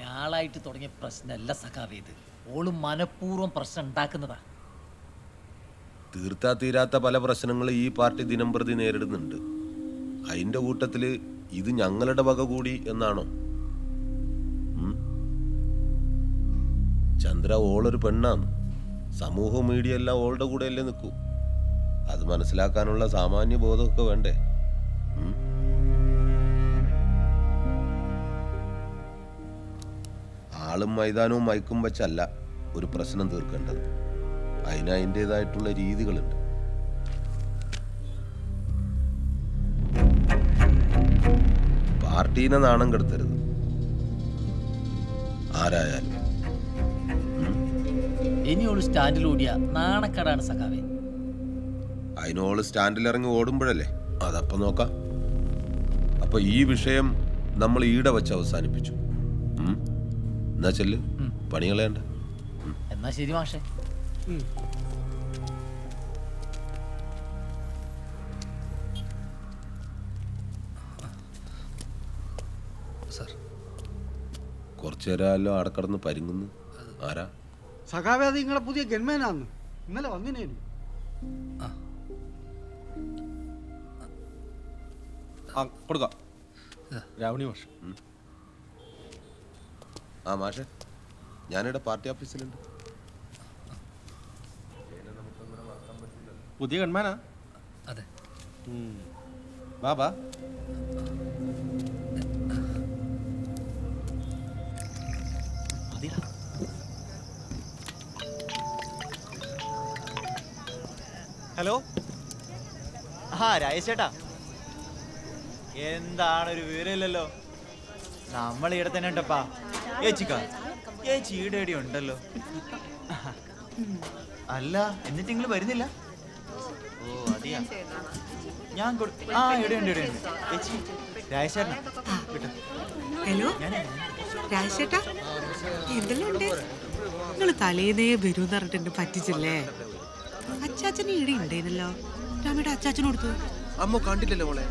ഞാളായിട്ട് തുടങ്ങിയ പ്രശ്നമല്ല സഖാവേ ഇത്. ഓള് മനഃപൂർവ്വം പ്രശ്നം ഉണ്ടാക്കുന്നതാ. തീർത്താ തീരാത്ത പല പ്രശ്നങ്ങളും ഈ പാർട്ടി ദിനം പ്രതി നേരിടുന്നുണ്ട്. അതിന്റെ കൂട്ടത്തില് ഇത് ഞങ്ങളുടെ വക കൂടി എന്നാണോ? ചന്ദ്ര ഓളൊരു പെണ്ണാണ്. സമൂഹ മീഡിയ എല്ലാം ഓളുടെ കൂടെ അല്ലേ നിൽക്കൂ. അത് മനസ്സിലാക്കാനുള്ള സാമാന്യ ബോധമൊക്കെ വേണ്ടേ? ആളും മൈതാനവും മയക്കും വെച്ചല്ല ഒരു പ്രശ്നം തീർക്കേണ്ടത്. അതിന് അതിൻ്റെതായിട്ടുള്ള രീതികളുണ്ട്. പാർട്ടീനെ നാണം കെടുത്തരുത് ആരായാലും. ഇനിയോള് സ്റ്റാൻഡിലൂടിയ നാണക്കേടാണ് സഖാവേ. അതിനോള് സ്റ്റാൻഡിലിറങ്ങി ഓടുമ്പോഴല്ലേ അതപ്പം നോക്കാം. അപ്പൊ ഈ വിഷയം നമ്മൾ ഈടെ വെച്ച് അവസാനിപ്പിച്ചു. എന്നാ ചെല്ല്, പണികളേണ്ട. എന്നാ ശരി മാഷേ. കുറച്ചു നേരമല്ലോ അവിടെ കിടന്ന് പരിങ്ങുന്നു. ആരാ? സഖാവേ, അത് നിങ്ങളെ പുതിയ ഗൺമാനാന്ന്. ഇന്നലെ വന്നിനേനു. കൊടുക്കാം. രാവണി മാഷ്. ആ മാഷെ, ഞാനിവിടെ പാർട്ടി ഓഫീസിലുണ്ട്. പുതിയ ഗൺമാനാ? അതെ. ബാബാ ഹലോ. രാജേഷ് ചേട്ടാ, എന്താണ് ഒരു വിവരമില്ലല്ലോ? നമ്മൾ ഇവിടെ തന്നെ ഉണ്ടപ്പാ. ഏച്ചിക്കാ, ഏച്ചി ഈടെ ഉണ്ടല്ലോ. അല്ല, എന്നിട്ട് നിങ്ങൾ വരുന്നില്ല? ഓ അതെയാ. ഞാൻ ഇവിടെയുണ്ട്. ഏച്ചി, രാജേഷ് ചേട്ടനാ. ഹലോ രാജേട്ടാ, എന്തെല്ലാം ഉണ്ട്? നിങ്ങൾ തലേന്നേ വരൂന്ന് പറഞ്ഞിട്ട് എന്നെ പറ്റിച്ചില്ലേ? അച്ചാച്ചന് ഈടെ ഉണ്ടേനല്ലോ. രാമയുടെ അച്ചാച്ചന് കൊടുത്തു. അമ്മ കണ്ടില്ലല്ലോ മോളെ.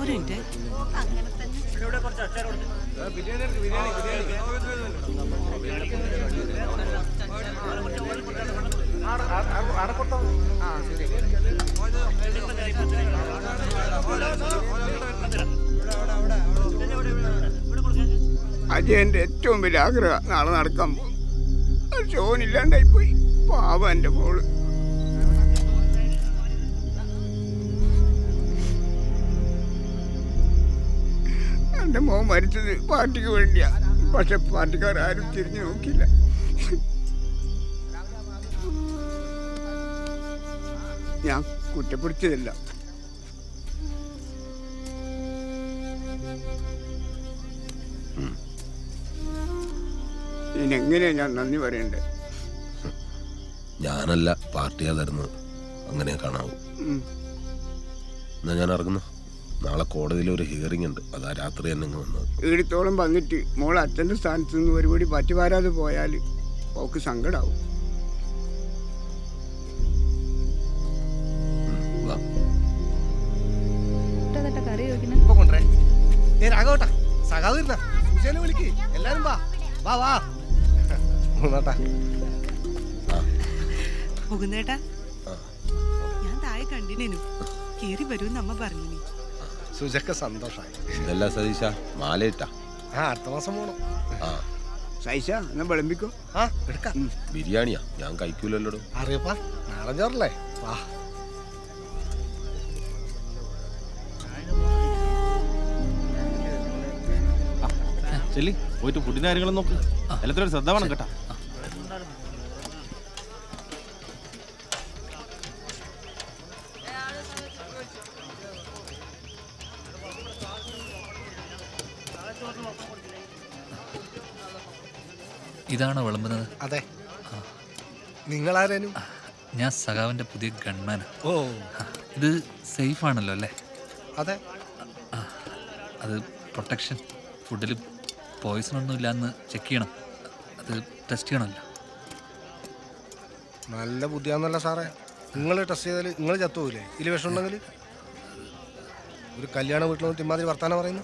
ഒരു മിനിറ്റ്. അജയന്റെ ഏറ്റവും വലിയ ആഗ്രഹം നാളെ നടക്കാൻ പോകും. ഷോനില്ലാണ്ടായി പോയി. പാവം എന്റെ മോള്. എന്റെ മോൻ മരിച്ചത് പാർട്ടിക്ക് വേണ്ടിയാ. പക്ഷെ പാർട്ടിക്കാർ ആരും തിരിഞ്ഞു നോക്കില്ല. ഞാൻ കുറ്റപ്പെടുത്തിയതല്ല. ഇതിനെങ്ങനെയാ ഞാൻ നന്ദി പറയണ്ടേ? ഞാനല്ല, പാർട്ടിയാ തരുന്നത്. അങ്ങനെ കാണാവൂ. എന്നാ ഞാൻ ഇറങ്ങുന്നു. നാളെ കോടതിയിൽ ഒരു ഹിയറിംഗ് ഉണ്ട്. അതാ രാത്രി തന്നെ ഇങ്ങ് വന്നത്. ഈടത്തോളം വന്നിട്ട് മോൾ അച്ഛൻ്റെ സ്ഥാനത്ത് നിന്ന് ഒരുപടി പറ്റുപാരാതെ പോയാൽ ഓക്ക് സങ്കടാവും. എല്ലാരും വാ വാ വാ. മുകുന്ദേട്ടാ, ഞാൻ താഴെ കണ്ടിനു. കേറി വരൂന്ന് അമ്മ പറഞ്ഞു. സുജക്ക് സന്തോഷായി. ഇതല്ല സതീശ, മാലയിട്ടാ. അടുത്ത മാസം പോണം. സൈഷ എന്നാ വിളമ്പിക്കോ. എടുക്കാം. ബിരിയാണിയാ? ഞാൻ കഴിക്കൂലല്ലോ. അറിയപ്പാ, നാളെ ചോറല്ലേ. വാ. ചെല്ലി പോയിട്ട് ഫുഡിന്റെ കാര്യങ്ങളും നോക്ക്. എല്ലാത്തിനും ഒരു ശ്രദ്ധ വേണം കേട്ടാ. ഇതാണോ വിളമ്പുന്നത്? അതെ. നിങ്ങളാരേനും? ഞാൻ സഖാവിൻ്റെ പുതിയ ഗൺമാനാ. ഓ, ഇത് സേഫ് ആണല്ലോ അല്ലേ? അതെ. അത് പ്രൊട്ടക്ഷൻ. ഫുഡിൽ പോയിസൺ ഒന്നും ഇല്ലാന്ന് ചെക്ക് ചെയ്യണം. അത് ടെസ്റ്റ് ചെയ്യണമല്ലോ. നല്ല ബുദ്ധിയാന്നല്ല സാറേ. നിങ്ങൾ ടെസ്റ്റ് ചെയ്താൽ നിങ്ങൾ ചത്തുപോയില്ലേ ഇതിൽ വിഷം ഉണ്ടെങ്കിൽ? ഒരു കല്യാണ വീട്ടിൽ നിന്ന് തിമ്മാതിരി വർത്താനം പറയുന്നു.